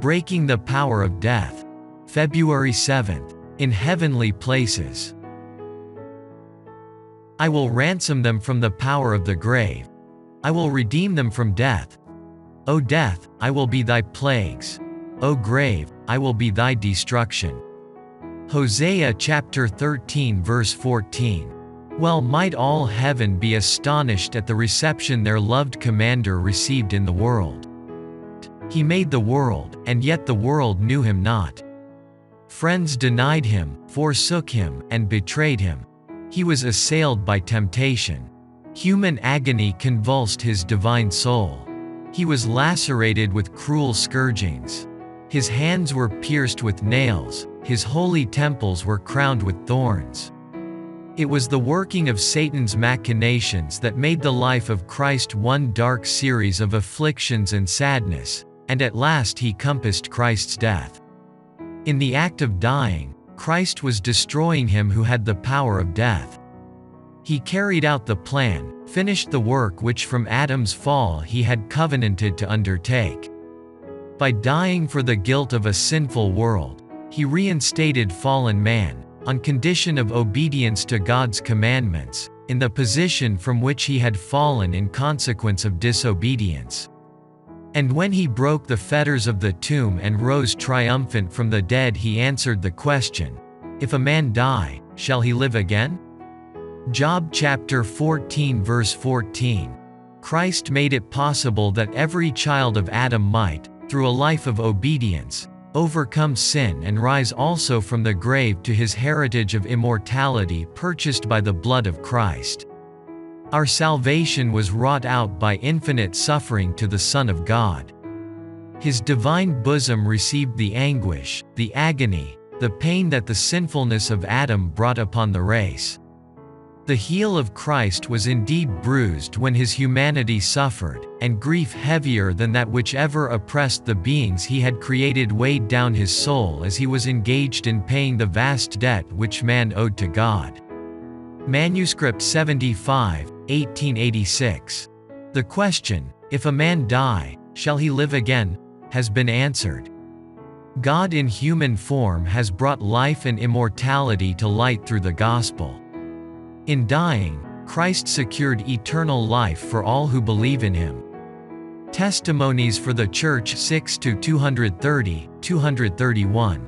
Breaking the Power of Death. February 7th. In Heavenly Places. I will ransom them from the power of the grave. I will redeem them from death. O death, I will be thy plagues. O grave, I will be thy destruction. Hosea chapter 13 verse 14. Well might all heaven be astonished at the reception their loved commander received in the world. He made the world, and yet the world knew him not. Friends denied him, forsook him, and betrayed him. He was assailed by temptation. Human agony convulsed his divine soul. He was lacerated with cruel scourgings. His hands were pierced with nails, his holy temples were crowned with thorns. It was the working of Satan's machinations that made the life of Christ one dark series of afflictions and sadness, and at last he compassed Christ's death. In the act of dying, Christ was destroying him who had the power of death. He carried out the plan, finished the work which from Adam's fall he had covenanted to undertake. By dying for the guilt of a sinful world, he reinstated fallen man, on condition of obedience to God's commandments, in the position from which he had fallen in consequence of disobedience. And when he broke the fetters of the tomb and rose triumphant from the dead, he answered the question, "If a man die, shall he live again?" Job chapter 14 verse 14. Christ made it possible that every child of Adam might, through a life of obedience, overcome sin and rise also from the grave to his heritage of immortality purchased by the blood of Christ. Our salvation was wrought out by infinite suffering to the Son of God. His divine bosom received the anguish, the agony, the pain that the sinfulness of Adam brought upon the race. The heel of Christ was indeed bruised when his humanity suffered, and grief heavier than that which ever oppressed the beings he had created weighed down his soul as he was engaged in paying the vast debt which man owed to God. Manuscript 75, 1886. The question, "If a man die, shall he live again?" has been answered. God in human form has brought life and immortality to light through the gospel. In dying, Christ secured eternal life for all who believe in him. Testimonies for the Church 6-230, 231.